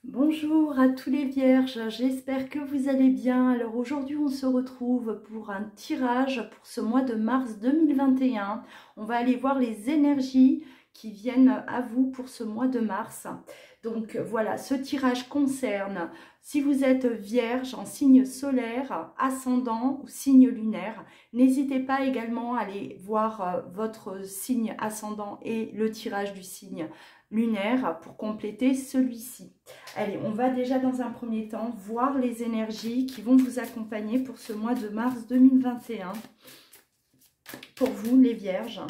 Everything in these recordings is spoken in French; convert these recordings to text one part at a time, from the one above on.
Bonjour à tous les vierges, j'espère que vous allez bien. Alors aujourd'hui on se retrouve pour un tirage pour ce mois de mars 2021. On va aller voir les énergies qui viennent à vous pour ce mois de mars. Donc voilà, ce tirage concerne si vous êtes vierge en signe solaire, ascendant ou signe lunaire. N'hésitez pas également à aller voir votre signe ascendant et le tirage du signe lunaire pour compléter celui-ci. Allez, on va déjà dans un premier temps voir les énergies qui vont vous accompagner pour ce mois de mars 2021. Pour vous, les vierges.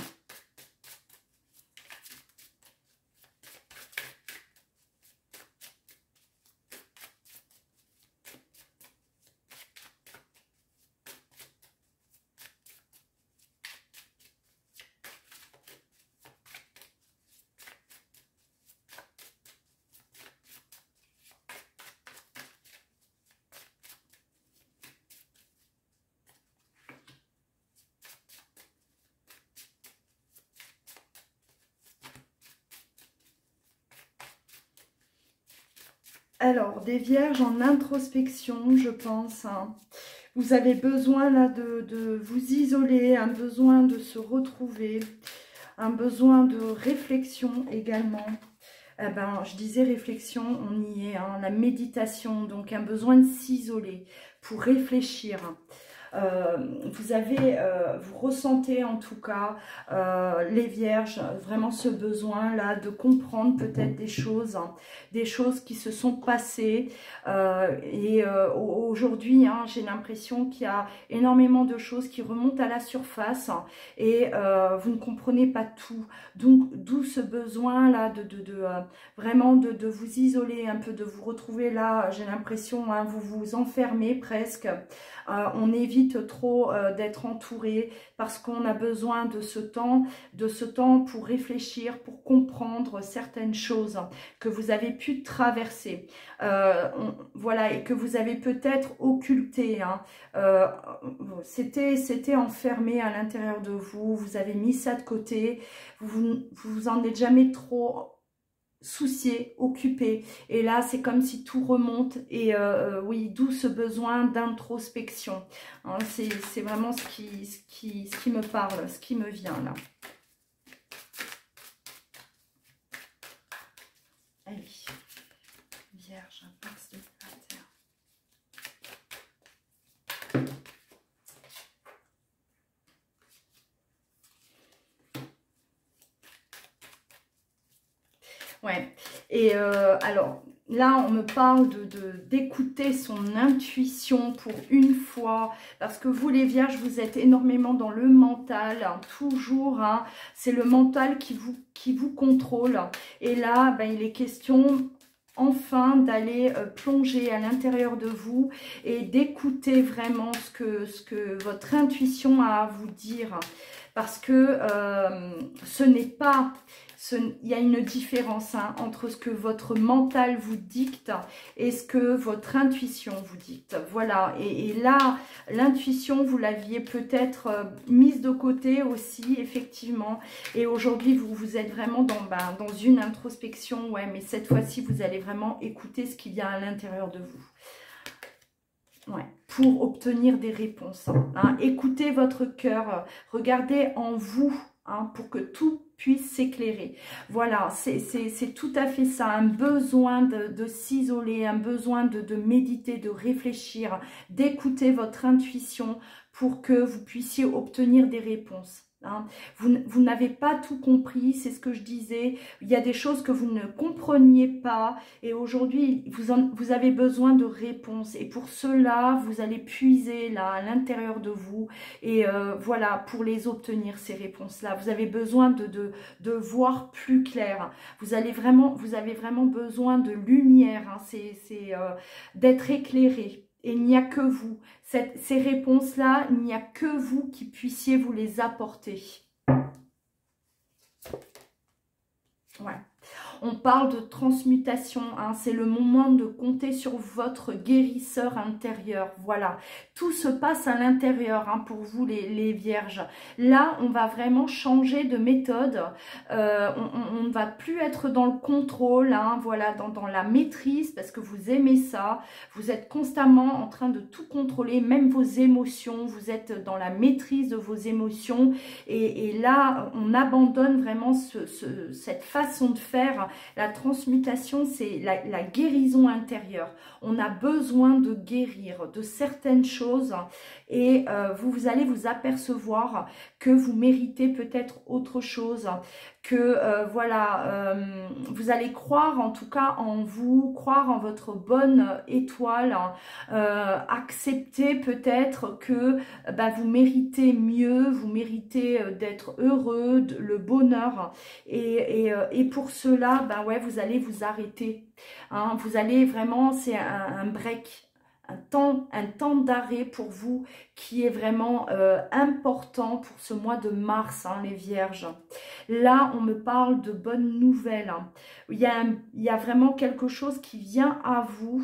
Alors, des vierges en introspection, je pense. Vous avez besoin là de vous isoler, un besoin de se retrouver, un besoin de réflexion également. Je disais réflexion, on y est, hein, la méditation, donc un besoin de s'isoler pour réfléchir. Vous ressentez en tout cas, les vierges, vraiment ce besoin-là de comprendre peut-être des choses qui se sont passées. Aujourd'hui, hein, j'ai l'impression qu'il y a énormément de choses qui remontent à la surface et vous ne comprenez pas tout. Donc, d'où ce besoin-là vraiment de vous isoler un peu, de vous retrouver là. J'ai l'impression, hein, vous vous enfermez presque. On évite trop d'être entouré parce qu'on a besoin de ce temps pour réfléchir, pour comprendre certaines choses que vous avez pu traverser. Voilà, et que vous avez peut-être occulté. Hein. C'était enfermé à l'intérieur de vous, vous avez mis ça de côté, vous en êtes jamais trop soucié, occupé, et là c'est comme si tout remonte et oui, d'où ce besoin d'introspection, hein, c'est vraiment ce qui me parle, ce qui me vient là. Allez, Vierge, mars 2021. Ouais, et alors là on me parle d'écouter son intuition pour une fois, parce que vous les vierges, vous êtes énormément dans le mental, hein, toujours, hein, c'est le mental qui vous contrôle, et là il est question enfin d'aller plonger à l'intérieur de vous et d'écouter vraiment ce que votre intuition a à vous dire, parce que ce n'est pas... Il y a une différence, hein, entre ce que votre mental vous dicte et ce que votre intuition vous dicte. Voilà, et là, l'intuition, vous l'aviez peut-être mise de côté aussi, effectivement. Et aujourd'hui, vous êtes vraiment dans une introspection. Ouais, mais cette fois-ci, vous allez vraiment écouter ce qui vient à l'intérieur de vous. Ouais, pour obtenir des réponses. Hein. Écoutez votre cœur, regardez en vous, hein, pour que tout puisse s'éclairer. Voilà, c'est tout à fait ça, un besoin de s'isoler, un besoin de méditer, de réfléchir, d'écouter votre intuition pour que vous puissiez obtenir des réponses. Hein. Vous n'avez pas tout compris, c'est ce que je disais. Il y a des choses que vous ne compreniez pas et aujourd'hui, vous avez besoin de réponses. Et pour cela, vous allez puiser là à l'intérieur de vous et voilà, pour les obtenir, ces réponses-là. Vous avez besoin de voir plus clair. Vous avez vraiment besoin de lumière. Hein. C'est d'être éclairé. Et il n'y a que vous. Ces réponses-là, il n'y a que vous qui puissiez vous les apporter. Ouais. On parle de transmutation, hein, c'est le moment de compter sur votre guérisseur intérieur. Voilà, tout se passe à l'intérieur, hein, pour vous les vierges. Là, on va vraiment changer de méthode. On ne va plus être dans le contrôle, hein, voilà, dans la maîtrise, parce que vous aimez ça. Vous êtes constamment en train de tout contrôler, même vos émotions. Vous êtes dans la maîtrise de vos émotions. Et là, on abandonne vraiment cette façon de faire. La transmutation, c'est la guérison intérieure. On a besoin de guérir de certaines choses et vous allez vous apercevoir que vous méritez peut-être autre chose, que voilà, vous allez croire en tout cas en vous, croire en votre bonne étoile, accepter peut-être que vous méritez mieux, vous méritez d'être heureux, le bonheur et pour cela, ouais, vous allez vous arrêter, hein, vous allez vraiment, c'est un break, un temps d'arrêt pour vous qui est vraiment important pour ce mois de mars, hein, les vierges. Là, on me parle de bonnes nouvelles, hein. Il y a vraiment quelque chose qui vient à vous,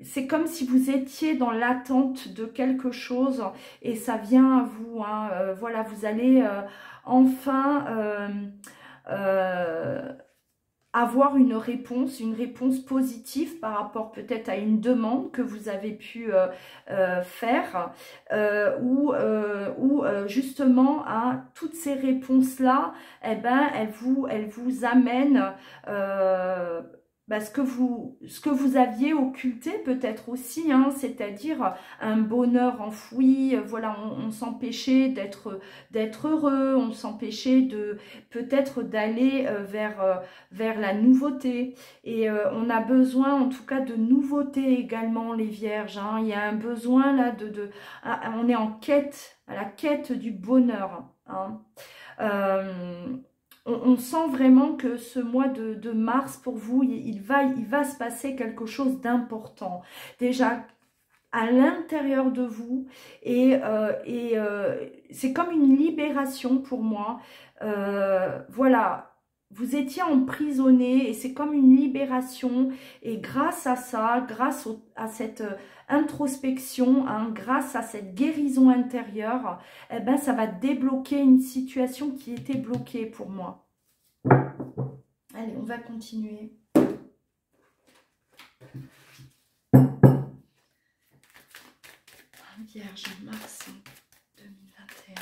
c'est comme si vous étiez dans l'attente de quelque chose et ça vient à vous, hein. Voilà, vous allez enfin avoir une réponse positive par rapport peut-être à une demande que vous avez pu faire ou justement, hein, toutes ces réponses-là, eh ben, elles vous amènent ce que vous aviez occulté peut-être aussi, hein, c'est-à-dire un bonheur enfoui. Voilà, on s'empêchait d'être heureux, on s'empêchait de peut-être d'aller vers la nouveauté. Et on a besoin en tout cas de nouveautés également, les vierges, hein. Il y a un besoin là on est en quête, à la quête du bonheur, hein. On sent vraiment que ce mois de mars, pour vous, il va se passer quelque chose d'important. Déjà, à l'intérieur de vous. Et c'est comme une libération pour moi. Voilà. Vous étiez emprisonné et c'est comme une libération. Et grâce à ça, grâce à cette introspection, hein, grâce à cette guérison intérieure, eh ben, ça va débloquer une situation qui était bloquée pour moi. Allez, on va continuer. Vierge, mars 2021.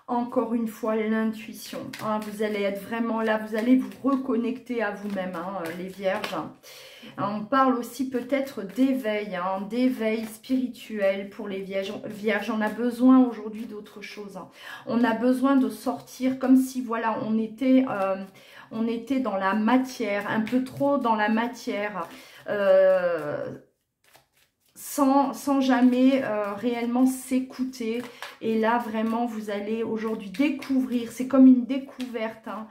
Encore une fois, l'intuition, hein, vous allez être vraiment là, vous allez vous reconnecter à vous-même, hein, les vierges. On parle aussi peut-être d'éveil, hein, d'éveil spirituel pour les vierges. On a besoin aujourd'hui d'autre chose, hein. On a besoin de sortir comme si, voilà, on était dans la matière, un peu trop dans la matière, sans jamais réellement s'écouter. Et là, vraiment, vous allez aujourd'hui découvrir, c'est comme une découverte, hein,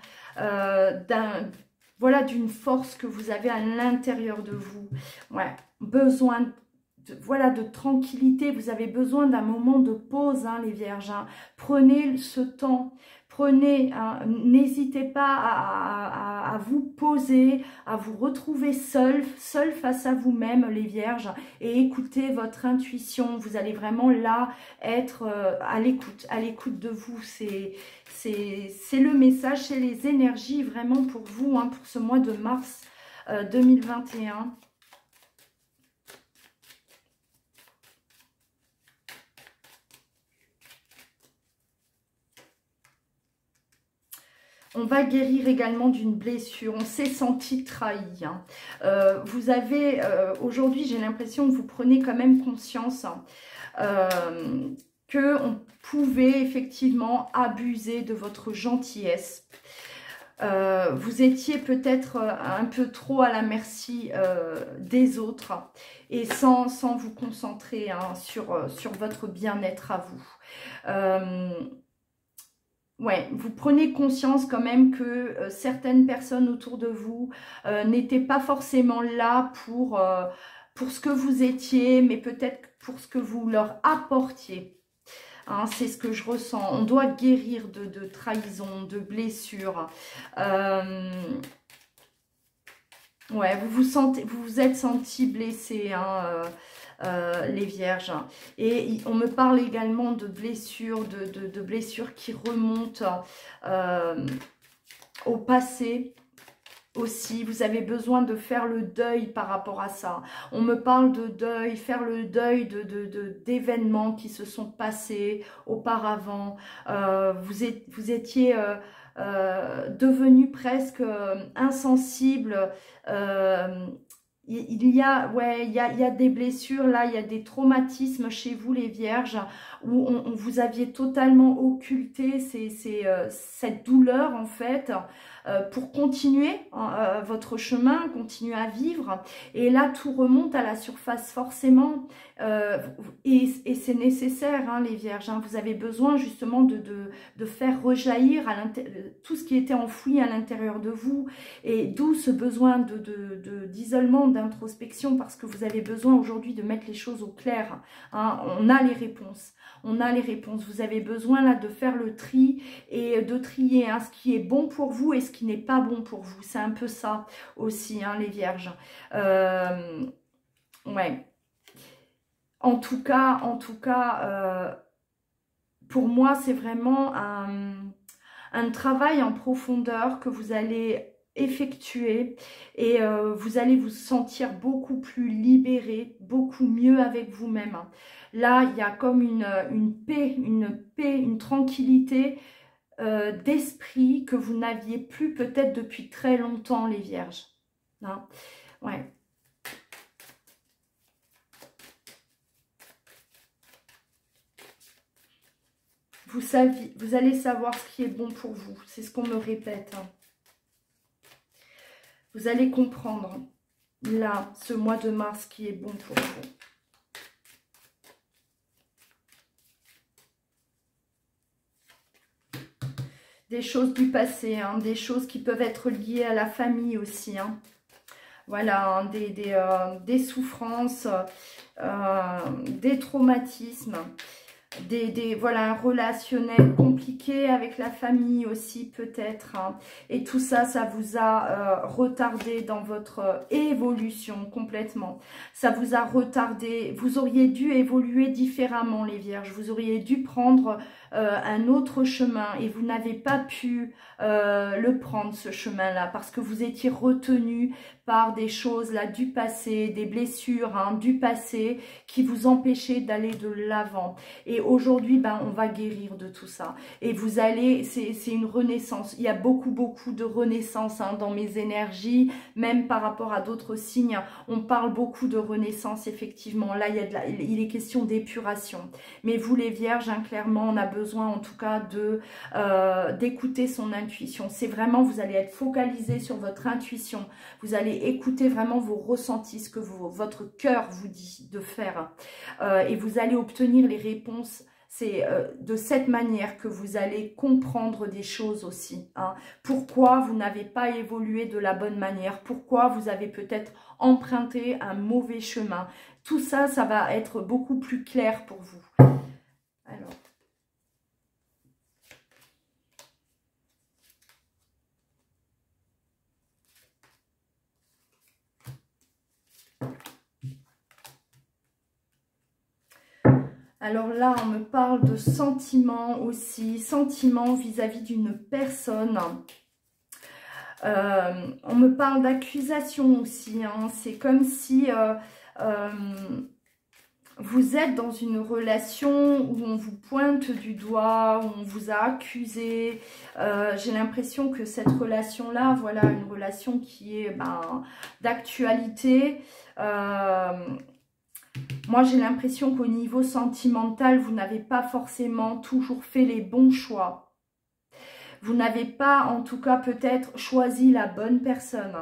voilà, d'une force que vous avez à l'intérieur de vous. Ouais, besoin de tranquillité, vous avez besoin d'un moment de pause, hein, les vierges, hein. Prenez ce temps, prenez, hein, n'hésitez pas à vous poser, à vous retrouver seul face à vous-même, les vierges, et écoutez votre intuition. Vous allez vraiment là être à l'écoute de vous. C'est le message, c'est les énergies vraiment pour vous, hein, pour ce mois de mars 2021. On va guérir également d'une blessure. On s'est senti trahi, hein. Vous avez, aujourd'hui, j'ai l'impression que vous prenez quand même conscience, hein, qu'on pouvait effectivement abuser de votre gentillesse. Vous étiez peut-être un peu trop à la merci des autres et sans vous concentrer hein, sur votre bien-être à vous. Ouais, vous prenez conscience quand même que certaines personnes autour de vous n'étaient pas forcément là pour ce que vous étiez, mais peut-être pour ce que vous leur apportiez. Hein, c'est ce que je ressens. On doit guérir de trahison, de blessures. Ouais, vous vous êtes senti blessé, hein, les vierges. Et on me parle également de blessures, de blessures qui remontent au passé aussi. Vous avez besoin de faire le deuil par rapport à ça. On me parle de deuil, faire le deuil d'événements qui se sont passés auparavant. Vous étiez devenu presque insensible. Il y a des blessures là, il y a des traumatismes chez vous les vierges où vous aviez totalement occulté cette douleur en fait pour continuer votre chemin, continuer à vivre et là tout remonte à la surface forcément et c'est nécessaire hein, les vierges, hein, vous avez besoin justement de faire rejaillir tout ce qui était enfoui à l'intérieur de vous et d'où ce besoin d'isolement, d'introspection parce que vous avez besoin aujourd'hui de mettre les choses au clair. Hein. On a les réponses. On a les réponses. Vous avez besoin là de faire le tri et de trier hein, ce qui est bon pour vous et ce qui n'est pas bon pour vous. C'est un peu ça aussi, hein, les vierges. Ouais. En tout cas, pour moi, c'est vraiment un travail en profondeur que vous allez effectuer et vous allez vous sentir beaucoup plus libéré, beaucoup mieux avec vous-même. Là, il y a comme une paix, une tranquillité d'esprit que vous n'aviez plus peut-être depuis très longtemps, les vierges. Hein, ouais. Vous allez savoir ce qui est bon pour vous. C'est ce qu'on me répète. Hein. Vous allez comprendre, là, ce mois de mars, qui est bon pour vous. Des choses du passé, hein, des choses qui peuvent être liées à la famille aussi. Hein. Voilà, hein, des souffrances, des traumatismes. Voilà, un relationnel compliqué avec la famille aussi peut-être. Hein. Et tout ça, ça vous a retardé dans votre évolution complètement. Ça vous a retardé. Vous auriez dû évoluer différemment les vierges. Vous auriez dû prendre un autre chemin et vous n'avez pas pu le prendre ce chemin-là parce que vous étiez retenu par des choses là du passé, des blessures hein, du passé qui vous empêchaient d'aller de l'avant. Et aujourd'hui, ben, on va guérir de tout ça. Et vous allez, c'est une renaissance. Il y a beaucoup de renaissance hein, dans mes énergies, même par rapport à d'autres signes. On parle beaucoup de renaissance, effectivement. Là, il est question d'épuration. Mais vous, les vierges, hein, clairement, on a besoin en tout cas d'écouter son intuition. C'est vraiment, vous allez être focalisé sur votre intuition. Vous allez écouter vraiment vos ressentis, ce que votre cœur vous dit de faire. Et vous allez obtenir les réponses. C'est de cette manière que vous allez comprendre des choses aussi. Hein. Pourquoi vous n'avez pas évolué de la bonne manière? Pourquoi vous avez peut-être emprunté un mauvais chemin? Tout ça, ça va être beaucoup plus clair pour vous. Alors. Alors là, on me parle de sentiments aussi, sentiments vis-à-vis d'une personne. On me parle d'accusation aussi. Hein. C'est comme si vous êtes dans une relation où on vous pointe du doigt, où on vous a accusé. J'ai l'impression que cette relation-là, voilà, une relation qui est d'actualité. Moi, j'ai l'impression qu'au niveau sentimental, vous n'avez pas forcément toujours fait les bons choix. Vous n'avez pas, en tout cas, peut-être choisi la bonne personne.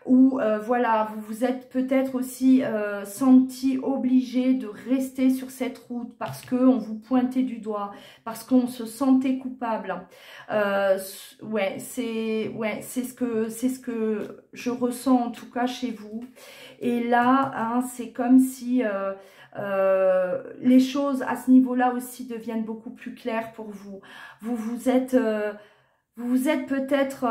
Ou voilà, vous vous êtes peut-être aussi senti obligé de rester sur cette route parce qu'on vous pointait du doigt, parce qu'on se sentait coupable. Ouais, c'est ce que je ressens en tout cas chez vous. Et là, hein, c'est comme si les choses à ce niveau-là aussi deviennent beaucoup plus claires pour vous. Vous vous êtes peut-être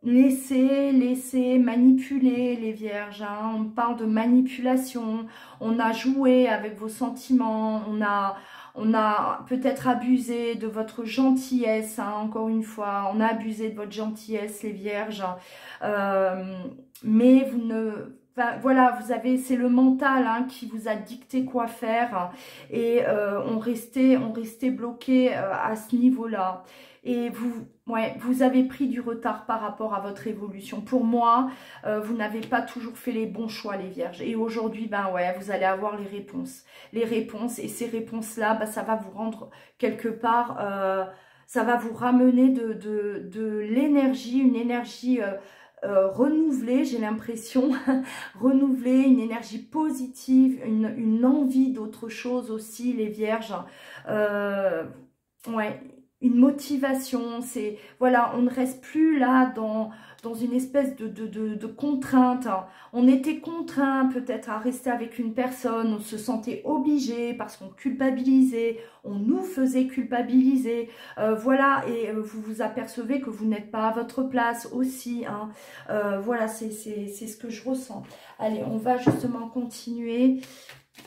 laissé manipuler les vierges, hein. On parle de manipulation, on a joué avec vos sentiments, on a peut-être abusé de votre gentillesse, hein, encore une fois, on a abusé de votre gentillesse les vierges, mais vous ne... Enfin, voilà, vous avez, c'est le mental hein, qui vous a dicté quoi faire et on restait bloqué à ce niveau-là. Et vous avez pris du retard par rapport à votre évolution. Pour moi, vous n'avez pas toujours fait les bons choix, les vierges. Et aujourd'hui, ben ouais, vous allez avoir les réponses. Les réponses, et ces réponses-là, ben, ça va vous rendre quelque part, ça va vous ramener de l'énergie, une énergie renouvelée, j'ai l'impression, renouvelée, une énergie positive, une envie d'autre chose aussi, les vierges. Ouais. Une motivation, c'est voilà, on ne reste plus là dans une espèce de contrainte. On était contraint peut-être à rester avec une personne, on se sentait obligé parce qu'on culpabilisait, on nous faisait culpabiliser. Voilà, et vous vous apercevez que vous n'êtes pas à votre place aussi. Hein. Voilà, c'est ce que je ressens. Allez, on va justement continuer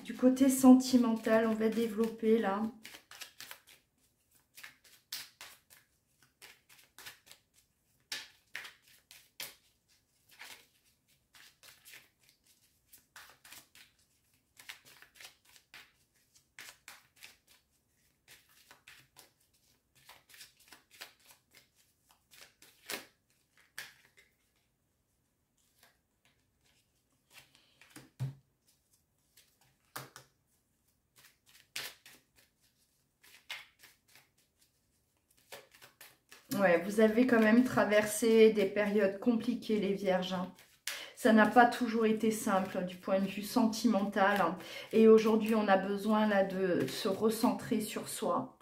du côté sentimental, on va développer là. Ouais, vous avez quand même traversé des périodes compliquées, les vierges. Hein. Ça n'a pas toujours été simple du point de vue sentimental. Hein. Et aujourd'hui, on a besoin là de se recentrer sur soi.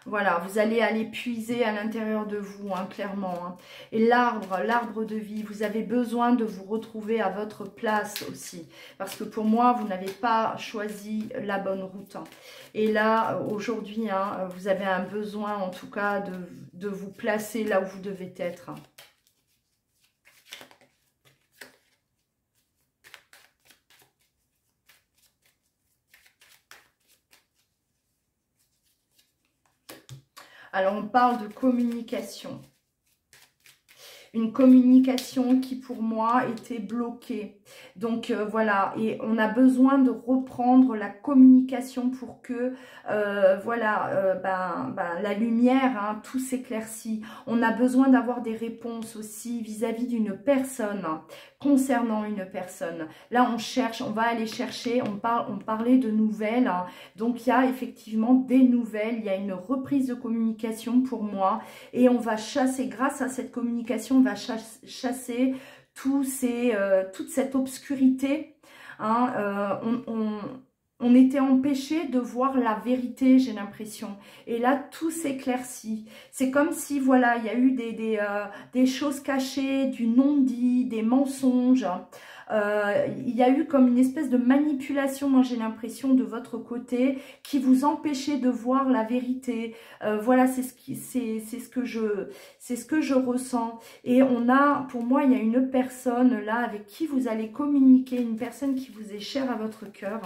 Voilà, vous allez aller puiser à l'intérieur de vous, hein, clairement. Hein. Et l'arbre de vie, vous avez besoin de vous retrouver à votre place aussi. Parce que pour moi, vous n'avez pas choisi la bonne route. Hein. Et là, aujourd'hui, hein, vous avez un besoin, en tout cas, de vous placer là où vous devez être. Hein. Alors, on parle de communication. Une communication qui, pour moi, était bloquée. Donc, voilà. Et on a besoin de reprendre la communication pour que, voilà, la lumière, hein, tout s'éclaircit. On a besoin d'avoir des réponses aussi vis-à-vis d'une personne, hein, concernant une personne. Là, on cherche, on va aller chercher, on parlait de nouvelles. Hein. Donc, il y a effectivement des nouvelles. Il y a une reprise de communication pour moi. Et on va chasser, grâce à cette communication, on va chasser toute cette obscurité. Hein, on était empêché de voir la vérité, j'ai l'impression. Et là, tout s'éclaircit. C'est comme si, voilà, il y a eu des choses cachées, du non-dit, des mensonges. Il y a eu comme une espèce de manipulation, moi j'ai l'impression, de votre côté, qui vous empêchait de voir la vérité. Voilà, c'est ce que je ressens. Et pour moi, il y a une personne là avec qui vous allez communiquer, une personne qui vous est chère à votre cœur.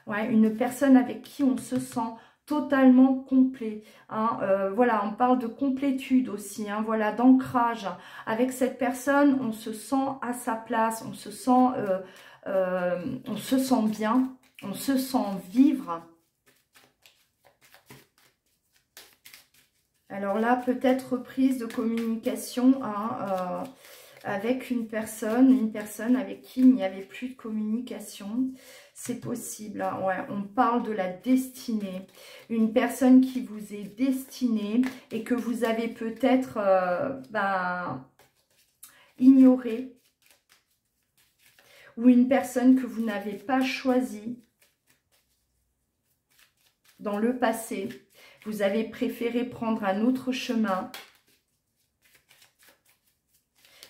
Ouais, une personne avec qui on se sent totalement complet. Hein. Voilà, on parle de complétude aussi, hein, voilà, d'ancrage. Avec cette personne, on se sent à sa place, on se sent bien, on se sent vivre. Alors là, peut-être reprise de communication. Hein, avec une personne avec qui il n'y avait plus de communication. C'est possible, hein, ouais, on parle de la destinée. Une personne qui vous est destinée et que vous avez peut-être ignorée. Ou une personne que vous n'avez pas choisie dans le passé. Vous avez préféré prendre un autre chemin.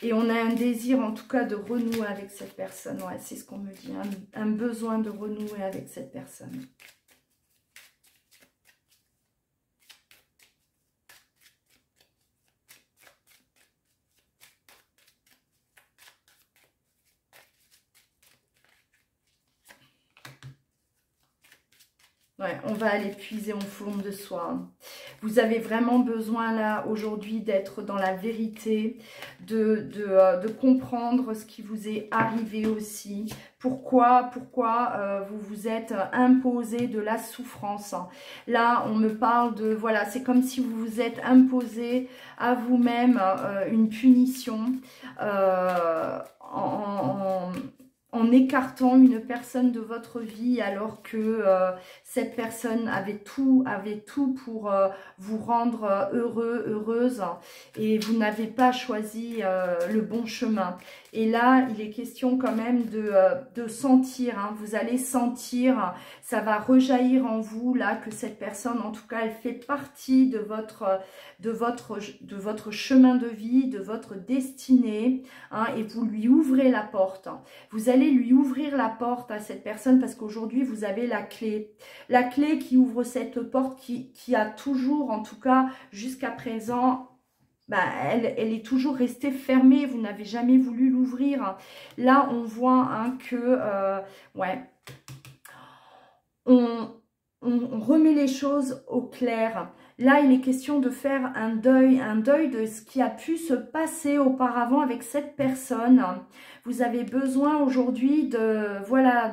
Et on a un désir, en tout cas, de renouer avec cette personne. Ouais, c'est ce qu'on me dit. Un besoin de renouer avec cette personne. Ouais, on va aller puiser au fond de soi. Vous avez vraiment besoin là aujourd'hui d'être dans la vérité, de comprendre ce qui vous est arrivé aussi. Pourquoi vous vous êtes imposé de la souffrance. Là, on me parle de, voilà, c'est comme si vous vous êtes imposé à vous-même une punition en écartant une personne de votre vie alors que cette personne avait tout pour vous rendre heureux, heureuse, et vous n'avez pas choisi le bon chemin. Et là, il est question quand même de sentir, hein, vous allez sentir, ça va rejaillir en vous là que cette personne, en tout cas, elle fait partie de votre chemin de vie, de votre destinée, hein, et vous lui ouvrez la porte. Vous allez lui ouvrir la porte à cette personne parce qu'aujourd'hui, vous avez la clé. La clé qui ouvre cette porte qui a toujours, en tout cas, jusqu'à présent, elle est toujours restée fermée. Vous n'avez jamais voulu l'ouvrir. Là, on voit hein, que, ouais, on remet les choses au clair. Là, il est question de faire un deuil de ce qui a pu se passer auparavant avec cette personne. Vous avez besoin aujourd'hui de, voilà,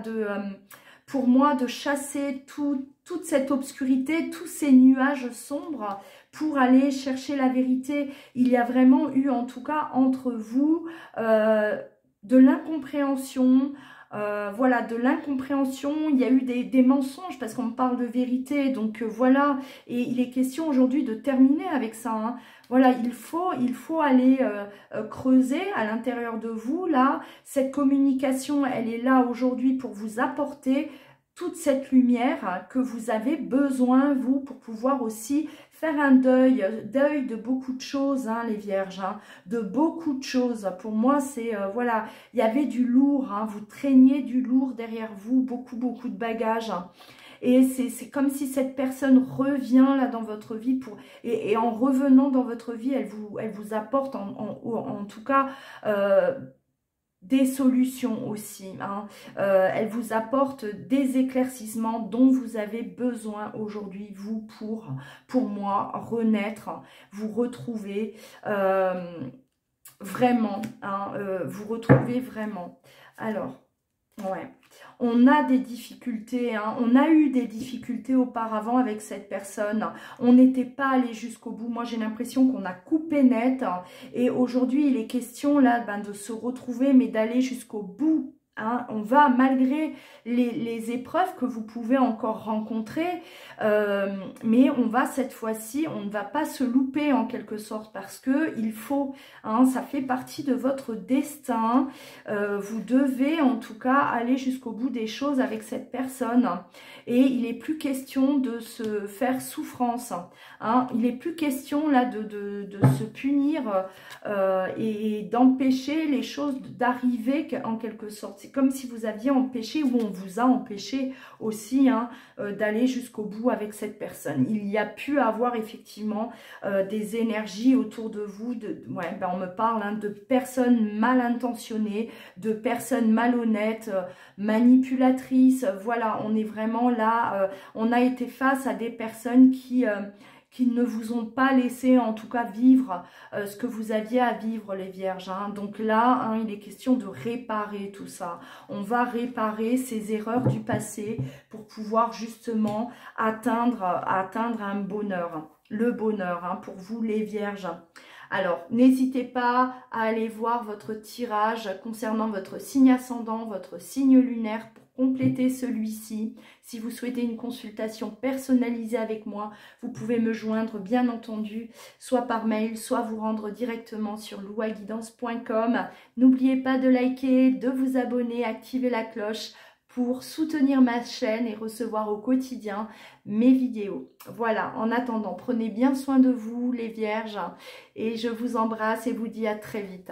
pour moi, de chasser toute cette obscurité, tous ces nuages sombres pour aller chercher la vérité. Il y a vraiment eu, en tout cas, entre vous, de l'incompréhension. Voilà, de l'incompréhension, il y a eu des mensonges parce qu'on parle de vérité, donc voilà, et il est question aujourd'hui de terminer avec ça, hein. Voilà, il faut aller creuser à l'intérieur de vous, là, cette communication, elle est là aujourd'hui pour vous apporter toute cette lumière que vous avez besoin, vous, pour pouvoir aussi faire un deuil de beaucoup de choses, hein, les vierges, hein, de beaucoup de choses. Pour moi, c'est, voilà, il y avait du lourd, hein, vous traîniez du lourd derrière vous, beaucoup de bagages. Hein. Et c'est comme si cette personne revient là dans votre vie et en revenant dans votre vie, elle vous apporte en tout cas des solutions aussi. Hein. Elle vous apporte des éclaircissements dont vous avez besoin aujourd'hui, vous, pour moi, renaître, vous retrouver vraiment. Hein, vous retrouver vraiment. Alors, ouais. On a des difficultés, hein. On a eu des difficultés auparavant avec cette personne. On n'était pas allé jusqu'au bout. Moi, j'ai l'impression qu'on a coupé net. Et aujourd'hui, il est question là de se retrouver, mais d'aller jusqu'au bout. Hein. On va, malgré les épreuves que vous pouvez encore rencontrer, mais on va cette fois-ci, on ne va pas se louper en quelque sorte parce que il faut, hein, ça fait partie de votre destin. Vous devez en tout cas aller jusqu'au bout des choses avec cette personne. Et il n'est plus question de se faire souffrance. Hein. Il n'est plus question là de se punir et d'empêcher les choses d'arriver en quelque sorte. C'est comme si vous aviez empêché, ou on vous a empêché aussi, hein, d'aller jusqu'au bout avec cette personne. Il y a pu avoir effectivement des énergies autour de vous. Ouais, on me parle hein, de personnes mal intentionnées, de personnes malhonnêtes, manipulatrices. Voilà, on est vraiment là. On a été face à des personnes qui ne vous ont pas laissé en tout cas vivre ce que vous aviez à vivre, les vierges. Hein. Donc là, hein, il est question de réparer tout ça. On va réparer ces erreurs du passé pour pouvoir justement atteindre un bonheur. Le bonheur hein, pour vous, les vierges. Alors, n'hésitez pas à aller voir votre tirage concernant votre signe ascendant, votre signe lunaire pour compléter celui-ci. Si vous souhaitez une consultation personnalisée avec moi, vous pouvez me joindre bien entendu, soit par mail, soit vous rendre directement sur louaguidance.com. N'oubliez pas de liker, de vous abonner, activer la cloche pour soutenir ma chaîne et recevoir au quotidien mes vidéos. Voilà, en attendant, prenez bien soin de vous les vierges et je vous embrasse et vous dis à très vite.